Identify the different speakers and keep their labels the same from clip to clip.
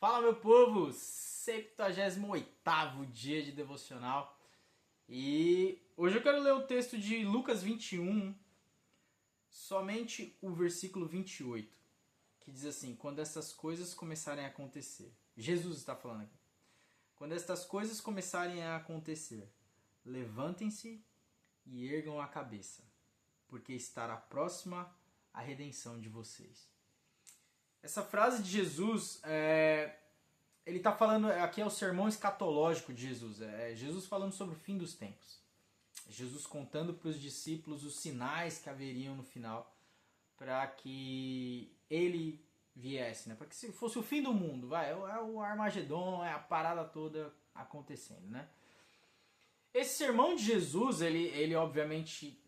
Speaker 1: Fala, meu povo! 78º dia de devocional. E hoje eu quero ler o texto de Lucas 21, somente o versículo 28, que diz assim: quando essas coisas começarem a acontecer. Jesus está falando aqui. Quando estas coisas começarem a acontecer, levantem-se e ergam a cabeça, porque estará próxima a redenção de vocês. Essa frase de Jesus, ele está falando, aqui é o sermão escatológico de Jesus. É Jesus falando sobre o fim dos tempos. Jesus contando para os discípulos os sinais que haveriam no final para que ele viesse, né? Para que se fosse o fim do mundo, é o Armagedon, é a parada toda acontecendo, né? Esse sermão de Jesus, ele obviamente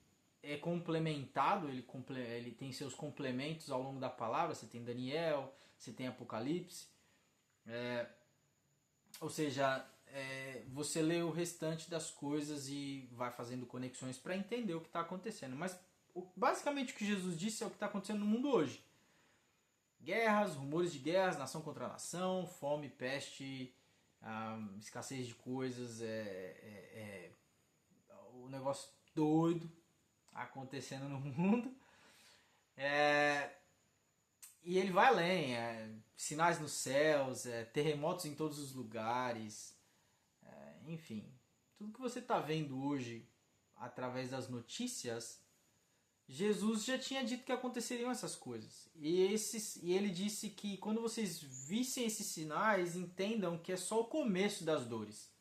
Speaker 1: é complementado, ele tem seus complementos ao longo da palavra. Você tem Daniel, você tem Apocalipse, ou seja, você lê o restante das coisas e vai fazendo conexões para entender o que está acontecendo. Mas basicamente o que Jesus disse é o que está acontecendo no mundo hoje: guerras, rumores de guerras, nação contra nação, fome, peste, escassez de coisas, o negócio doido acontecendo no mundo. E ele vai além, sinais nos céus, terremotos em todos os lugares, enfim, tudo que você está vendo hoje através das notícias, Jesus já tinha dito que aconteceriam essas coisas. E ele disse que quando vocês vissem esses sinais, entendam que é só o começo das dores.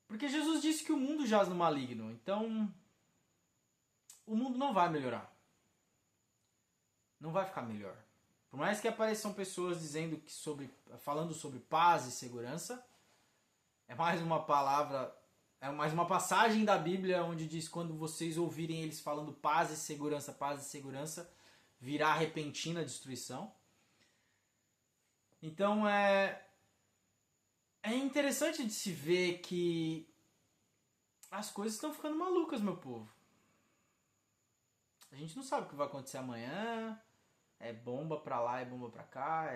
Speaker 1: Porque Jesus disse que o mundo jaz no maligno, então o mundo não vai melhorar. Não vai ficar melhor. Por mais que apareçam pessoas dizendo que falando sobre paz e segurança, é mais uma palavra, é mais uma passagem da Bíblia onde diz: quando vocês ouvirem eles falando paz e segurança, virá repentina destruição. Então é interessante de se ver que as coisas estão ficando malucas, meu povo. A gente não sabe o que vai acontecer amanhã. É bomba pra lá, é bomba pra cá,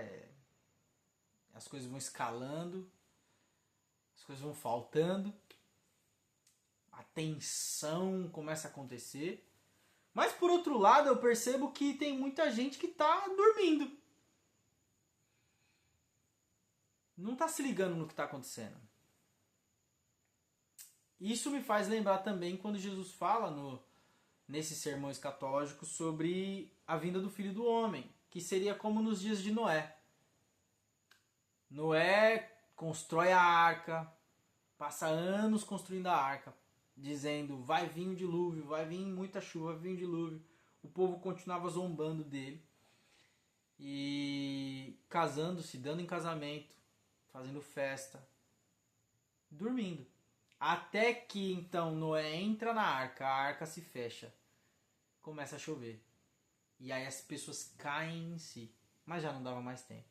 Speaker 1: as coisas vão escalando, as coisas vão faltando, a tensão começa a acontecer. Mas por outro lado, eu percebo que tem muita gente que tá dormindo. Não tá se ligando no que tá acontecendo. Isso me faz lembrar também quando Jesus fala nesse sermão escatológico sobre a vinda do Filho do Homem, que seria como nos dias de Noé. Noé constrói a arca, passa anos construindo a arca, dizendo: vai vir o dilúvio, vai vir muita chuva, vai vir o dilúvio. O povo continuava zombando dele e casando-se, dando em casamento, fazendo festa, dormindo. Até que então Noé entra na arca, a arca se fecha, começa a chover. E aí as pessoas caem em si. Mas já não dava mais tempo.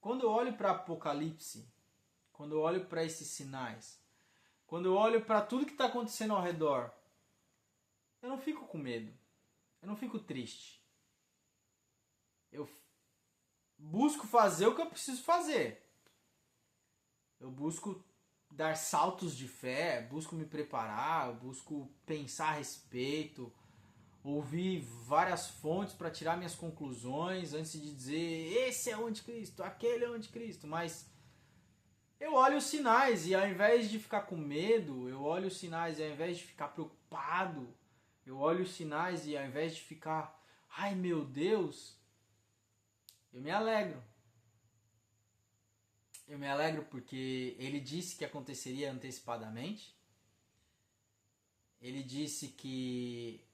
Speaker 1: Quando eu olho para Apocalipse, quando eu olho para esses sinais, quando eu olho para tudo que está acontecendo ao redor, eu não fico com medo. Eu não fico triste. Eu busco fazer o que eu preciso fazer. Eu busco dar saltos de fé, busco me preparar, eu busco pensar a respeito, ouvir várias fontes para tirar minhas conclusões antes de dizer esse é o anticristo, aquele é o anticristo. Mas eu olho os sinais e ao invés de ficar com medo, eu olho os sinais e ao invés de ficar preocupado, eu olho os sinais e ao invés de ficar, ai meu Deus, eu me alegro. Eu me alegro porque ele disse que aconteceria antecipadamente. Ele disse que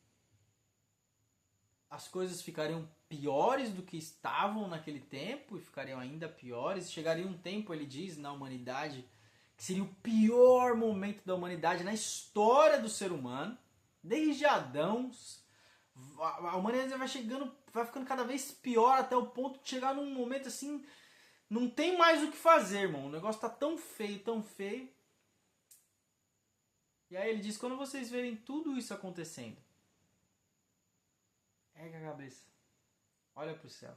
Speaker 1: as coisas ficariam piores do que estavam naquele tempo e ficariam ainda piores. Chegaria um tempo, ele diz, na humanidade, que seria o pior momento da humanidade na história do ser humano. Desde Adão, a humanidade vai ficando cada vez pior até o ponto de chegar num momento assim, não tem mais o que fazer, irmão. O negócio tá tão feio, tão feio. E aí ele diz: quando vocês verem tudo isso acontecendo, ergue a cabeça, olha para o céu,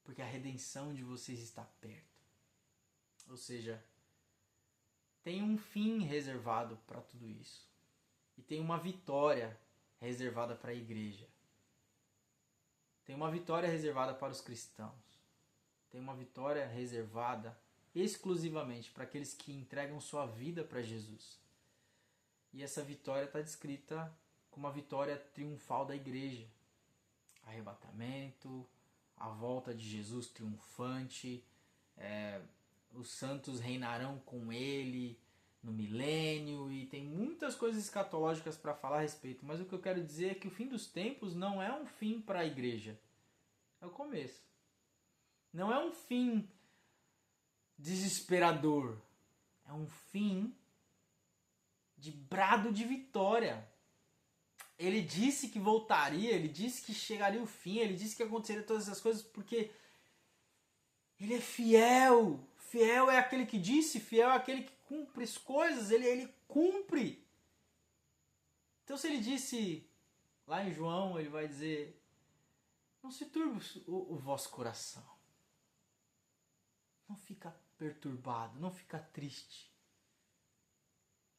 Speaker 1: porque a redenção de vocês está perto. Ou seja, tem um fim reservado para tudo isso. E tem uma vitória reservada para a igreja. Tem uma vitória reservada para os cristãos. Tem uma vitória reservada exclusivamente para aqueles que entregam sua vida para Jesus. E essa vitória está descrita como a vitória triunfal da igreja. Arrebatamento, a volta de Jesus triunfante, os santos reinarão com ele no milênio, e tem muitas coisas escatológicas para falar a respeito, mas o que eu quero dizer é que o fim dos tempos não é um fim para a igreja, é o começo. Não é um fim desesperador, é um fim de brado de vitória. Ele disse que voltaria, ele disse que chegaria o fim, ele disse que aconteceria todas essas coisas porque ele é fiel. Fiel é aquele que disse, fiel é aquele que cumpre as coisas, ele cumpre. Então se ele disse lá em João, ele vai dizer: não se turbe o vosso coração. Não fica perturbado, não fica triste.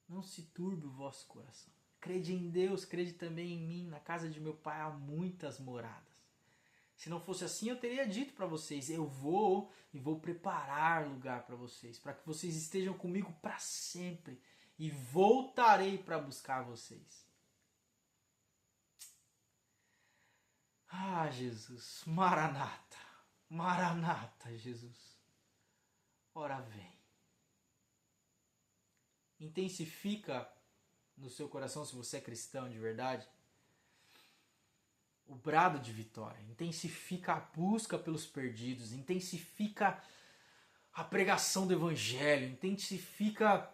Speaker 1: Não se turbe o vosso coração. Crede em Deus, crede também em mim. Na casa de meu pai há muitas moradas. Se não fosse assim, eu teria dito para vocês: eu vou e vou preparar lugar para vocês, para que vocês estejam comigo para sempre, e voltarei para buscar vocês. Ah, Jesus, Maranata, Maranata, Jesus, ora vem. Intensifica no seu coração, se você é cristão de verdade, o brado de vitória. Intensifica a busca pelos perdidos, intensifica a pregação do evangelho, intensifica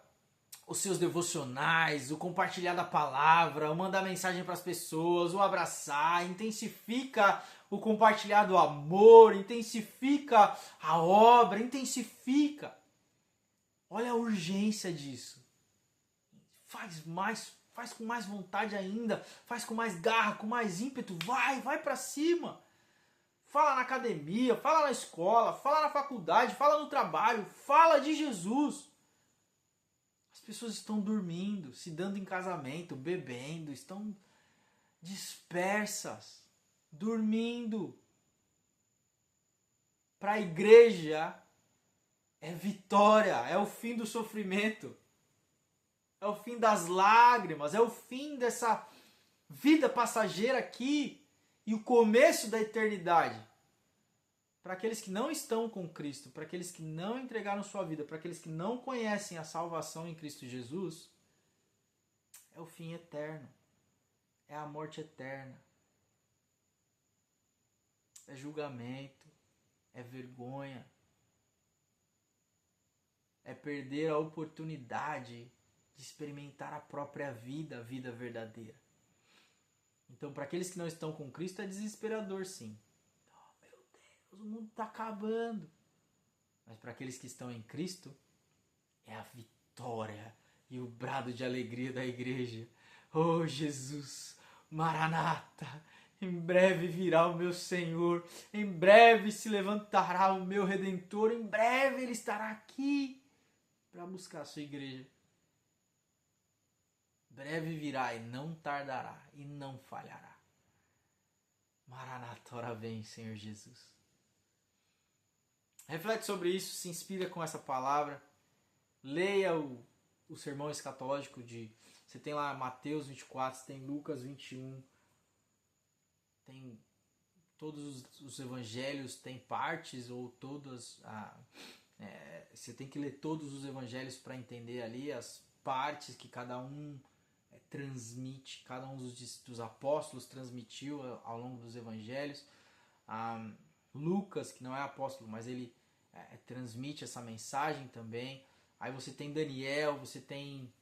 Speaker 1: os seus devocionais, o compartilhar da palavra, o mandar mensagem para as pessoas, o abraçar, intensifica o compartilhar do amor, intensifica a obra, intensifica. Olha a urgência disso. Faz mais, faz com mais vontade ainda, faz com mais garra, com mais ímpeto, vai para cima. Fala na academia, fala na escola, fala na faculdade, fala no trabalho, fala de Jesus. As pessoas estão dormindo, se dando em casamento, bebendo, estão dispersas, dormindo. Para a igreja é vitória, é o fim do sofrimento. É o fim das lágrimas, é o fim dessa vida passageira aqui e o começo da eternidade. Para aqueles que não estão com Cristo, para aqueles que não entregaram sua vida, para aqueles que não conhecem a salvação em Cristo Jesus, é o fim eterno, é a morte eterna, é julgamento, é vergonha, é perder a oportunidade de experimentar a própria vida, a vida verdadeira. Então, para aqueles que não estão com Cristo, é desesperador, sim. Oh, meu Deus, o mundo está acabando. Mas para aqueles que estão em Cristo, é a vitória e o brado de alegria da igreja. Oh, Jesus, Maranata, em breve virá o meu Senhor, em breve se levantará o meu Redentor, em breve Ele estará aqui para buscar a sua igreja. Breve virá e não tardará e não falhará. Maranata, ora vem, Senhor Jesus. Reflete sobre isso, se inspira com essa palavra. Leia o sermão escatológico de... Você tem lá Mateus 24, você tem Lucas 21. Tem todos os evangelhos, tem partes ou todas... você tem que ler todos os evangelhos para entender ali as partes que cada um transmite, cada um dos apóstolos transmitiu ao longo dos evangelhos. Lucas, que não é apóstolo, mas ele transmite essa mensagem também. Aí você tem Daniel, você tem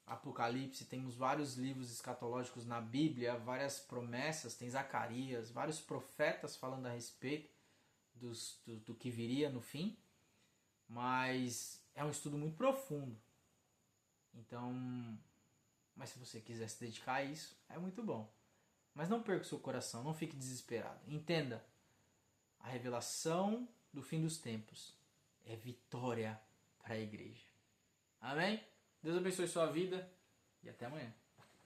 Speaker 1: Apocalipse, temos vários livros escatológicos na Bíblia, várias promessas, tem Zacarias, vários profetas falando a respeito do que viria no fim. Mas é um estudo muito profundo. Então... Mas se você quiser se dedicar a isso, é muito bom. Mas não perca o seu coração, não fique desesperado. Entenda, a revelação do fim dos tempos é vitória para a igreja. Amém? Deus abençoe sua vida e até amanhã.